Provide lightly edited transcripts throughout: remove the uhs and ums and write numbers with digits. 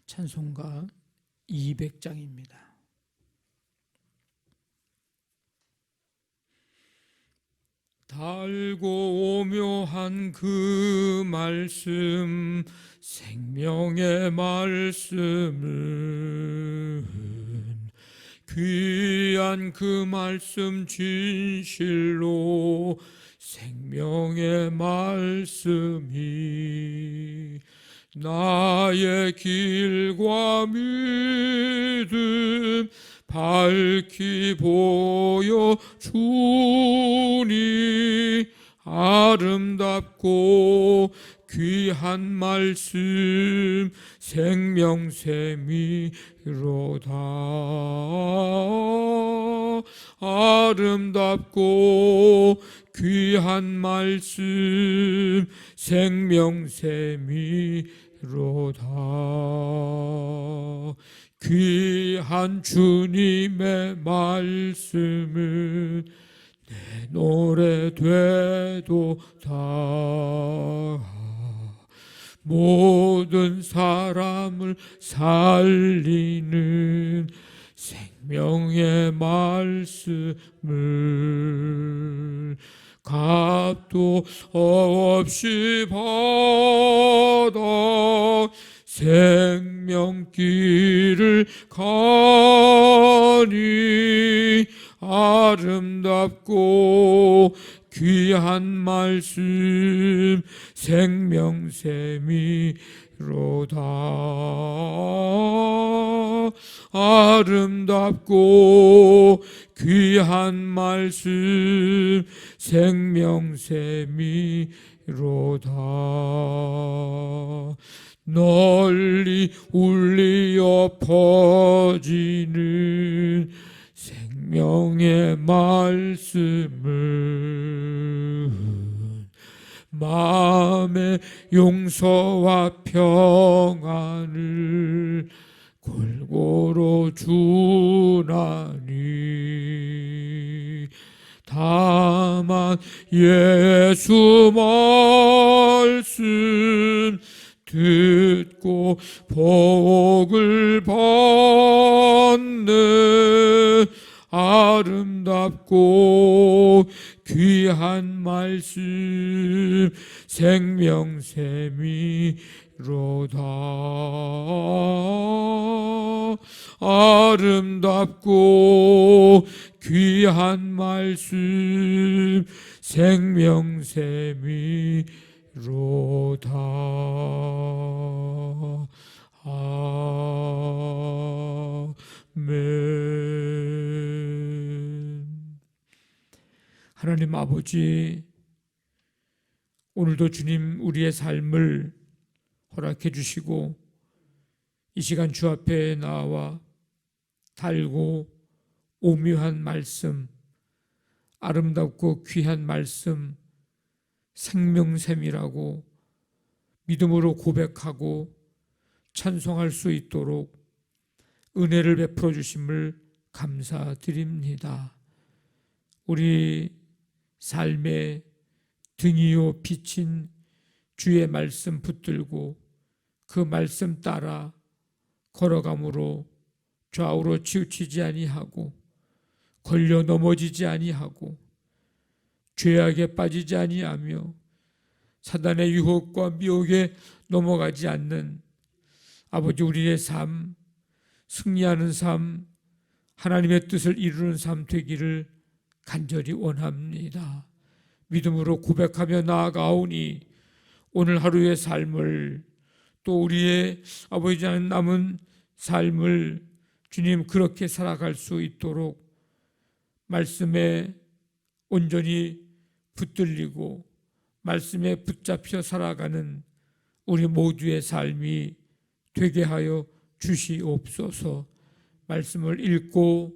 찬송가 200장입니다. 달고 오묘한 그 말씀, 생명의 말씀은 귀한 그 말씀 진실로 생명의 말씀이 나의 길과 믿음 밝히 보여주니 아름답고 귀한 말씀 생명샘이로다. 아름답고 귀한 말씀 생명샘이로다. 귀한 주님의 말씀은 내 노래 되도다. 모든 사람을 살리는 생명의 말씀을 값도 없이 받아 생명길을 가니 아름답고 귀한 말씀 생명샘이로다. 아름답고 귀한 말씀 생명샘이로다. 널리 울리어 퍼지는 생명의 말씀은 마음의 용서와 평안을 골고루 주나니 다만 예수 말씀 듣고 복을 받는 아름답고 귀한 말씀 생명샘이로다. 아름답고 귀한 말씀 생명샘이로다. 아멘. 하나님 아버지, 오늘도 주님 우리의 삶을 허락해 주시고 이 시간 주 앞에 나와 달고 오묘한 말씀, 아름답고 귀한 말씀 생명샘이라고 믿음으로 고백하고 찬송할 수 있도록 은혜를 베풀어 주심을 감사드립니다. 우리 삶의 등이요 빛인 주의 말씀 붙들고 그 말씀 따라 걸어감으로 좌우로 치우치지 아니하고 걸려 넘어지지 아니하고 죄악에 빠지지 아니하며 사단의 유혹과 미혹에 넘어가지 않는 아버지 우리의 삶, 승리하는 삶, 하나님의 뜻을 이루는 삶 되기를 간절히 원합니다. 믿음으로 고백하며 나아가오니 오늘 하루의 삶을 또 우리의 아버지 하나님 남은 삶을 주님 그렇게 살아갈 수 있도록 말씀에 온전히 붙들리고 말씀에 붙잡혀 살아가는 우리 모두의 삶이 되게 하여 주시옵소서. 말씀을 읽고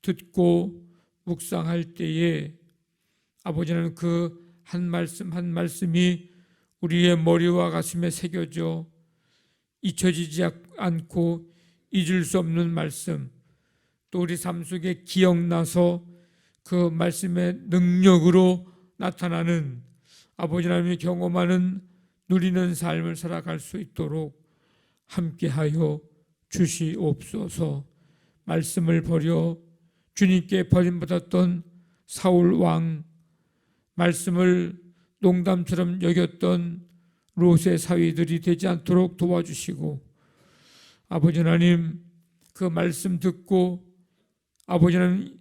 듣고 묵상할 때에 아버지는 그 한 말씀 한 말씀이 우리의 머리와 가슴에 새겨져 잊혀지지 않고 잊을 수 없는 말씀, 또 우리 삶 속에 기억나서 그 말씀의 능력으로 나타나는 아버지 하나님의 경험하는 누리는 삶을 살아갈 수 있도록 함께하여 주시옵소서. 말씀을 버려 주님께 버림받았던 사울 왕, 말씀을 농담처럼 여겼던 롯의 사위들이 되지 않도록 도와주시고, 아버지 하나님, 그 말씀 듣고 아버지는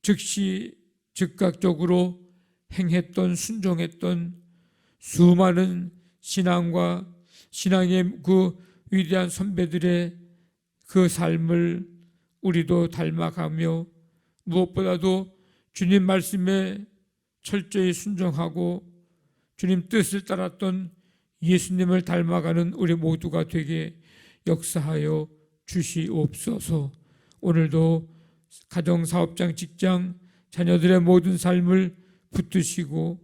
즉시 즉각적으로 행했던, 순종했던 수많은 신앙과 신앙의 그 위대한 선배들의 그 삶을 우리도 닮아가며, 무엇보다도 주님 말씀에 철저히 순종하고 주님 뜻을 따랐던 예수님을 닮아가는 우리 모두가 되게 역사하여 주시옵소서. 오늘도 가정, 사업장, 직장, 자녀들의 모든 삶을 붙드시고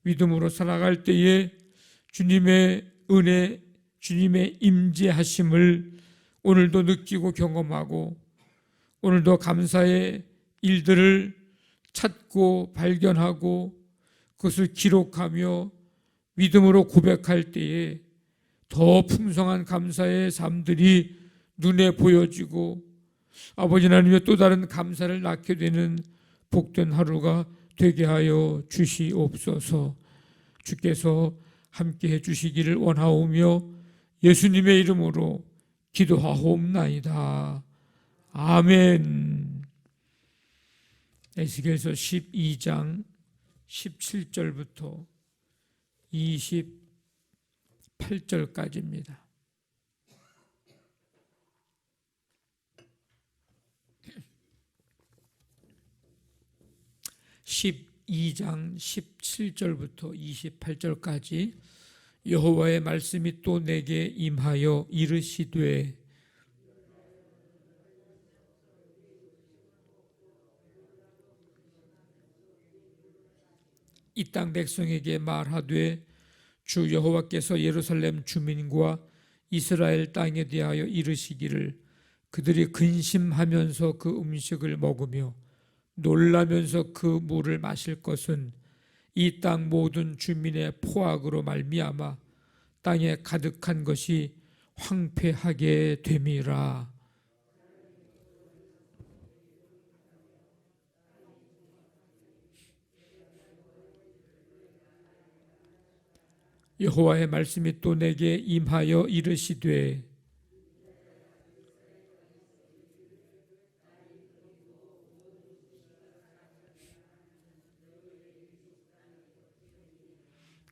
믿음으로 살아갈 때에 주님의 은혜, 주님의 임재하심을 오늘도 느끼고 경험하고, 오늘도 감사의 일들을 찾고 발견하고 그것을 기록하며 믿음으로 고백할 때에 더 풍성한 감사의 삶들이 눈에 보여지고 아버지 하나님의 또 다른 감사를 낳게 되는 복된 하루가 되게 하여 주시옵소서. 주께서 함께해 주시기를 원하오며 예수님의 이름으로 기도하옵나이다. 아멘. 에스겔서 12장 17절부터 28절까지입니다. 12장 17절부터 28절까지 여호와의 말씀이 또 내게 임하여 이르시되, 이 땅 백성에게 말하되, 주 여호와께서 예루살렘 주민과 이스라엘 땅에 대하여 이르시기를, 그들이 근심하면서 그 음식을 먹으며 놀라면서 그 물을 마실 것은 이 땅 모든 주민의 포악으로 말미암아 땅에 가득한 것이 황폐하게 됨이라. 여호와의 말씀이 또 내게 임하여 이르시되,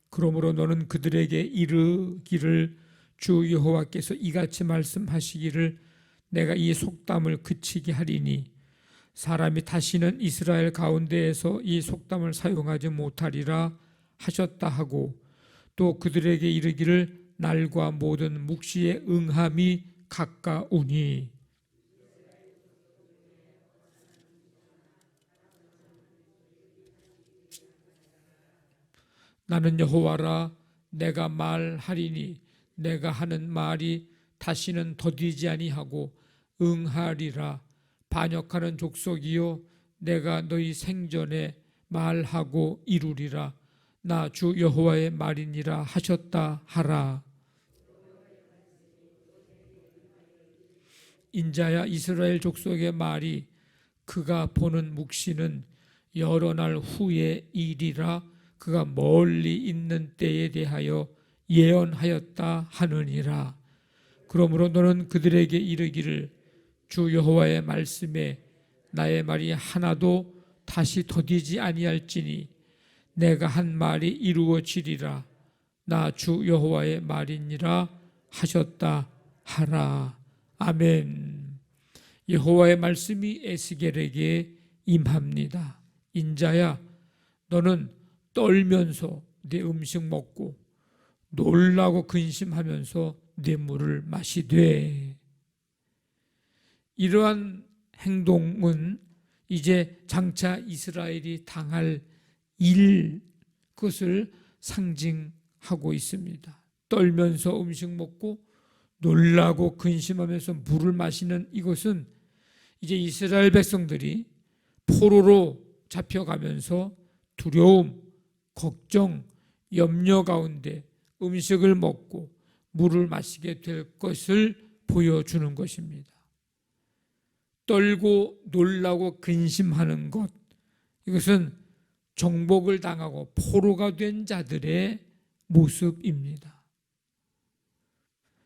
그러므로 너는 그들에게 이르기를, 주 여호와께서 이같이 말씀하시기를, 내가 이 속담을 그치게 하리니 사람이 다시는 이스라엘 가운데에서 이 속담을 사용하지 못하리라 하셨다 하고, 또 그들에게 이르기를, 날과 모든 묵시의 응함이 가까우니. 나는 여호와라. 내가 말하리니 내가 하는 말이 다시는 더디지 아니하고 응하리라. 반역하는 족속이요, 내가 너희 생전에 말하고 이루리라. 나 주 여호와의 말이니라 하셨다 하라. 인자야, 이스라엘 족속의 말이 그가 보는 묵시는 여러 날 후의 일이라. 그가 멀리 있는 때에 대하여 예언하였다 하느니라. 그러므로 너는 그들에게 이르기를, 주 여호와의 말씀에 나의 말이 하나도 다시 더디지 아니할지니 내가 한 말이 이루어지리라. 나 주 여호와의 말이니라 하셨다 하라. 아멘. 여호와의 말씀이 에스겔에게 임합니다. 인자야, 너는 떨면서 내 음식 먹고 놀라고 근심하면서 내 물을 마시되. 이러한 행동은 이제 장차 이스라엘이 당할 일, 그것을 상징하고 있습니다. 떨면서 음식 먹고 놀라고 근심하면서 물을 마시는 이것은 이제 이스라엘 백성들이 포로로 잡혀가면서 두려움, 걱정, 염려 가운데 음식을 먹고 물을 마시게 될 것을 보여주는 것입니다. 떨고 놀라고 근심하는 것, 이것은 정복을 당하고 포로가 된 자들의 모습입니다.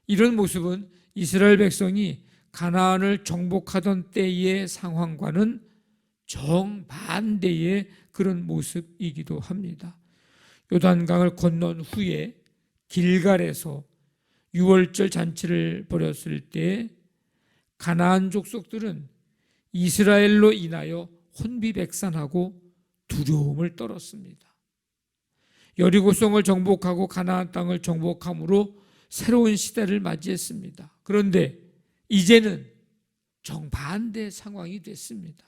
이런 모습은 이스라엘 백성이 가나안을 정복하던 때의 상황과는 정반대의 그런 모습이기도 합니다. 요단강을 건넌 후에 길갈에서 유월절 잔치를 벌였을 때 가나안 족속들은 이스라엘로 인하여 혼비백산하고 두려움을 떨었습니다. 여리고성을 정복하고 가나안 땅을 정복함으로 새로운 시대를 맞이했습니다. 그런데 이제는 정반대 상황이 됐습니다.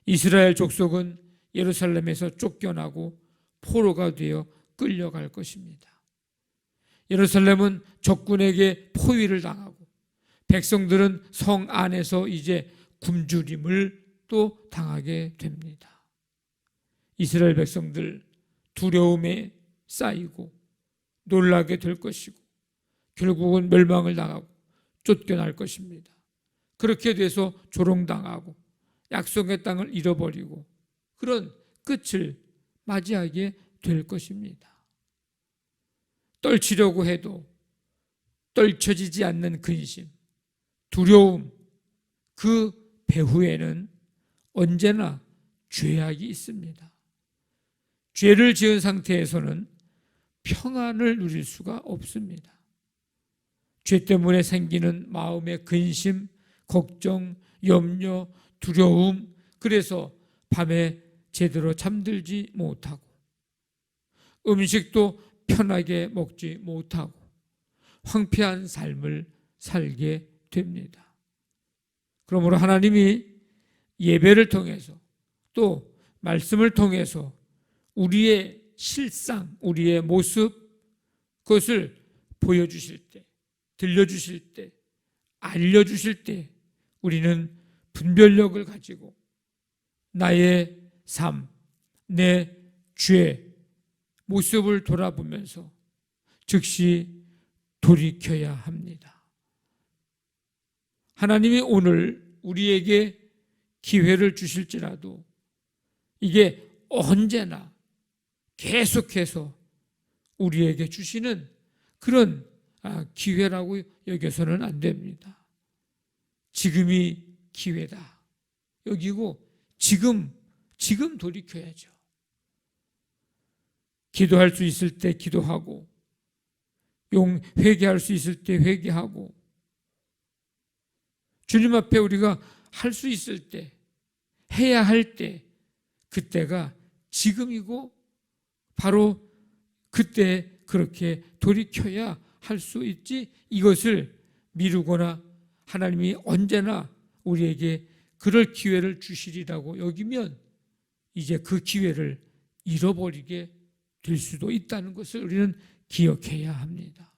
이스라엘 족속은 예루살렘에서 쫓겨나고 포로가 되어 끌려갈 것입니다. 예루살렘은 적군에게 포위를 당하고 백성들은 성 안에서 이제 굶주림을 또 당하게 됩니다. 이스라엘 백성들 두려움에 쌓이고 놀라게 될 것이고 결국은 멸망을 당하고 쫓겨날 것입니다. 그렇게 돼서 조롱당하고 약속의 땅을 잃어버리고 그런 끝을 맞이하게 될 것입니다. 떨치려고 해도 떨쳐지지 않는 근심, 두려움, 그 배후에는 언제나 죄악이 있습니다. 죄를 지은 상태에서는 평안을 누릴 수가 없습니다. 죄 때문에 생기는 마음의 근심, 걱정, 염려, 두려움, 그래서 밤에 제대로 잠들지 못하고 음식도 편하게 먹지 못하고 황폐한 삶을 살게 됩니다. 그러므로 하나님이 예배를 통해서 또 말씀을 통해서 우리의 실상, 우리의 모습, 그것을 보여주실 때, 들려주실 때, 알려주실 때 우리는 분별력을 가지고 나의 삶, 내 죄, 모습을 돌아보면서 즉시 돌이켜야 합니다. 하나님이 오늘 우리에게 기회를 주실지라도 이게 언제나 계속해서 우리에게 주시는 그런 기회라고 여겨서는 안 됩니다. 지금이 기회다 여기고 지금 돌이켜야죠. 기도할 수 있을 때 기도하고 회개할 수 있을 때 회개하고 주님 앞에 우리가 할 수 있을 때 해야 할 때 그때가 지금이고 바로 그때 그렇게 돌이켜야 할 수 있지 이것을 미루거나 하나님이 언제나 우리에게 그럴 기회를 주시리라고 여기면 이제 그 기회를 잃어버리게 될 수도 있다는 것을 우리는 기억해야 합니다.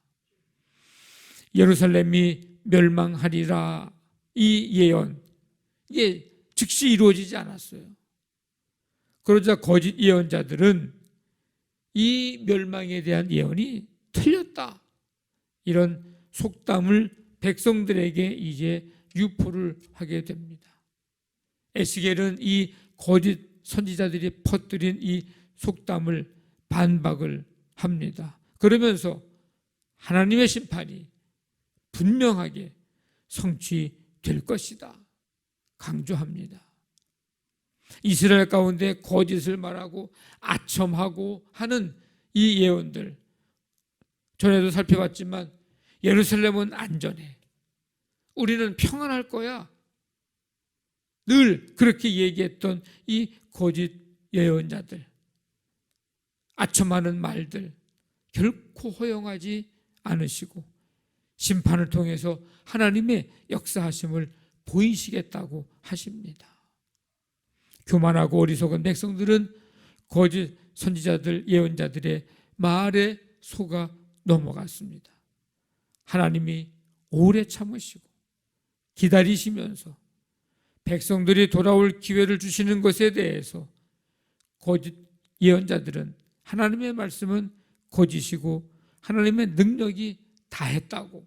예루살렘이 멸망하리라 이 예언 이게 즉시 이루어지지 않았어요. 그러자 거짓 예언자들은 이 멸망에 대한 예언이 틀렸다 이런 속담을 백성들에게 이제 유포를 하게 됩니다. 에스겔은 이 거짓 선지자들이 퍼뜨린 이 속담을 반박을 합니다. 그러면서 하나님의 심판이 분명하게 성취될 것이다 강조합니다. 이스라엘 가운데 거짓을 말하고 아첨하고 하는 이 예언들 전에도 살펴봤지만 예루살렘은 안전해, 우리는 평안할 거야, 늘 그렇게 얘기했던 이 거짓 예언자들, 아첨하는 말들 결코 허용하지 않으시고 심판을 통해서 하나님의 역사하심을 보이시겠다고 하십니다. 교만하고 어리석은 백성들은 거짓 선지자들, 예언자들의 말에 속아 넘어갔습니다. 하나님이 오래 참으시고 기다리시면서 백성들이 돌아올 기회를 주시는 것에 대해서 거짓 예언자들은 하나님의 말씀은 거짓이고 하나님의 능력이 다했다고,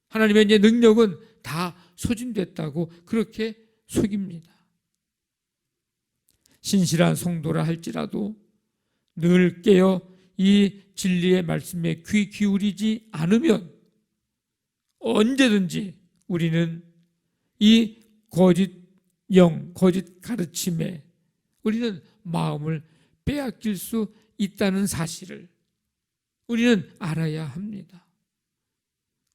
하나님의 이제 능력은 다 소진됐다고 그렇게 속입니다. 신실한 성도라 할지라도 늘 깨어 이 진리의 말씀에 귀 기울이지 않으면 언제든지 우리는 이 거짓 영, 거짓 가르침에 우리는 마음을 빼앗길 수 있다는 사실을 우리는 알아야 합니다.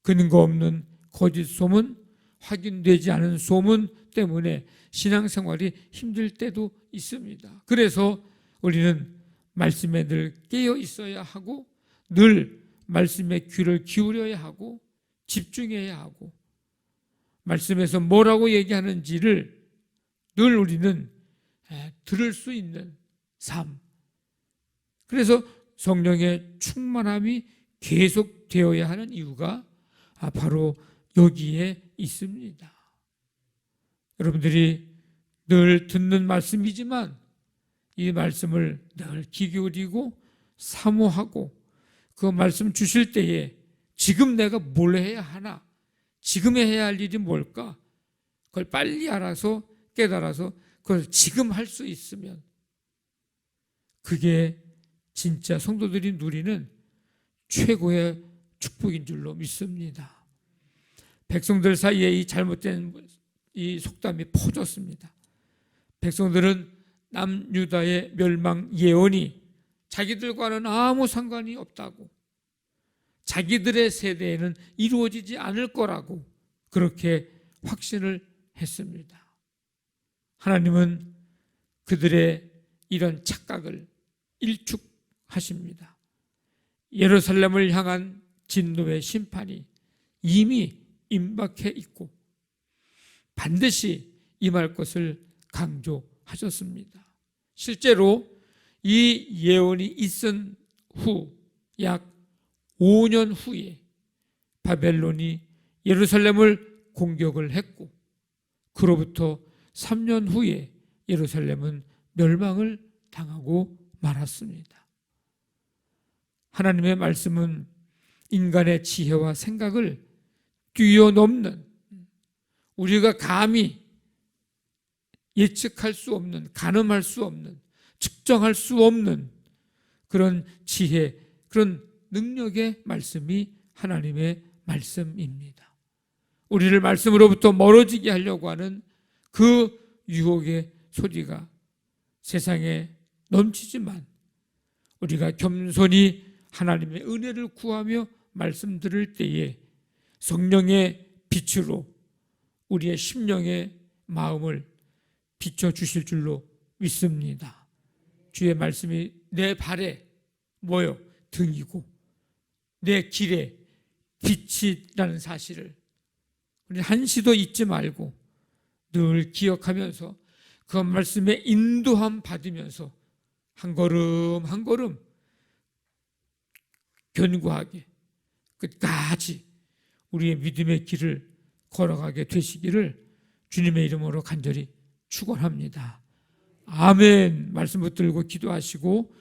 근거 없는 거짓 소문, 확인되지 않은 소문 때문에 신앙생활이 힘들 때도 있습니다. 그래서 우리는 말씀에 늘 깨어 있어야 하고 늘 말씀에 귀를 기울여야 하고 집중해야 하고 말씀에서 뭐라고 얘기하는지를 늘 우리는 들을 수 있는 삶. 그래서 성령의 충만함이 계속되어야 하는 이유가 바로 여기에 있습니다. 여러분들이 늘 듣는 말씀이지만 이 말씀을 늘 귀 기울이고 사모하고 그 말씀 주실 때에 지금 내가 뭘 해야 하나? 지금 해야 할 일이 뭘까? 그걸 빨리 알아서 깨달아서 그걸 지금 할 수 있으면 그게 진짜 성도들이 누리는 최고의 축복인 줄로 믿습니다. 백성들 사이에 이 잘못된 이 속담이 퍼졌습니다. 백성들은 남유다의 멸망 예언이 자기들과는 아무 상관이 없다고, 자기들의 세대에는 이루어지지 않을 거라고 그렇게 확신을 했습니다. 하나님은 그들의 이런 착각을 일축하십니다. 예루살렘을 향한 진노의 심판이 이미 임박해 있고 반드시 임할 것을 강조하셨습니다. 실제로 이 예언이 있은 후 약 5년 후에 바벨론이 예루살렘을 공격을 했고 그로부터 3년 후에 예루살렘은 멸망을 당하고 말았습니다. 하나님의 말씀은 인간의 지혜와 생각을 뛰어넘는, 우리가 감히 예측할 수 없는, 가늠할 수 없는, 측정할 수 없는 그런 지혜, 그런 능력의 말씀이 하나님의 말씀입니다. 우리를 말씀으로부터 멀어지게 하려고 하는 그 유혹의 소리가 세상에 넘치지만 우리가 겸손히 하나님의 은혜를 구하며 말씀 들을 때에 성령의 빛으로 우리의 심령의 마음을 비춰주실 줄로 믿습니다. 주의 말씀이 내 발에 뭐요? 등이고 내 길에 빛이라는 사실을 우리 한시도 잊지 말고 늘 기억하면서 그 말씀에 인도함 받으면서 한 걸음 한 걸음 견고하게 끝까지 우리의 믿음의 길을 걸어가게 되시기를 주님의 이름으로 간절히 축원합니다. 아멘. 말씀 붙들고 기도하시고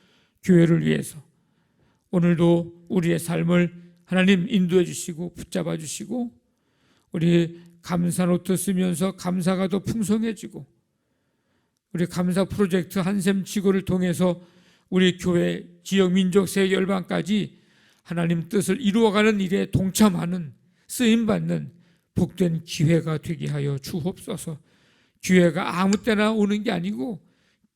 교회를 위해서 오늘도 우리의 삶을 하나님 인도해 주시고 붙잡아 주시고 우리 감사 노트 쓰면서 감사가 더 풍성해지고 우리 감사 프로젝트 한샘 지구를 통해서 우리 교회, 지역, 민족, 세계, 열방까지 하나님 뜻을 이루어가는 일에 동참하는 쓰임받는 복된 기회가 되게 하여 주옵소서. 기회가 아무 때나 오는 게 아니고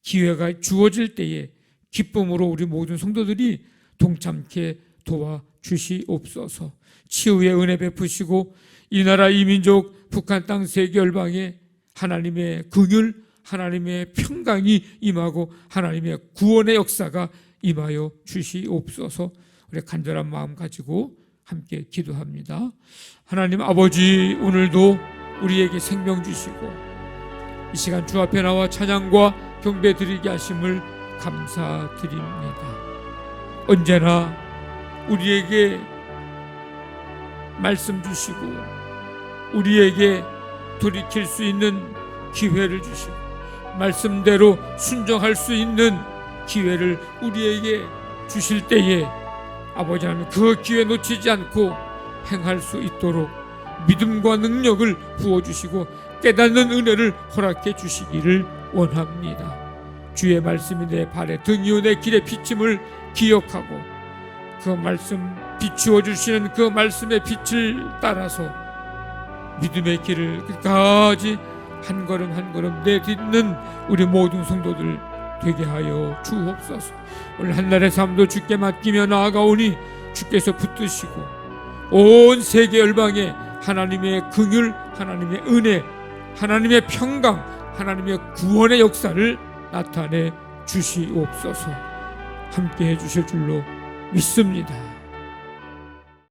기회가 주어질 때에 기쁨으로 우리 모든 성도들이 동참케 도와주시옵소서. 치유의 은혜 베푸시고 이 나라 이 민족 북한 땅 세계 열방에 하나님의 긍휼, 하나님의 평강이 임하고 하나님의 구원의 역사가 임하여 주시옵소서. 우리 간절한 마음 가지고 함께 기도합니다. 하나님 아버지, 오늘도 우리에게 생명 주시고 이 시간 주 앞에 나와 찬양과 경배 드리게 하심을 감사드립니다. 언제나 우리에게 말씀 주시고 우리에게 돌이킬 수 있는 기회를 주시고 말씀대로 순종할 수 있는 기회를 우리에게 주실 때에 아버지 하나님 그 기회 놓치지 않고 행할 수 있도록 믿음과 능력을 부어주시고 깨닫는 은혜를 허락해 주시기를 원합니다. 주의 말씀이 내 발에 등이요 내 길에 비침을 기억하고 그 말씀 비추어 주시는 그 말씀의 빛을 따라서 믿음의 길을 끝까지 한 걸음 한 걸음 내딛는 우리 모든 성도들 되게 하여 주옵소서. 오늘 한날의 삶도 주께 맡기며 나아가오니 주께서 붙드시고 온 세계 열방에 하나님의 긍휼, 하나님의 은혜, 하나님의 평강, 하나님의 구원의 역사를 나타내 주시옵소서. 함께 해주실 줄로 믿습니다.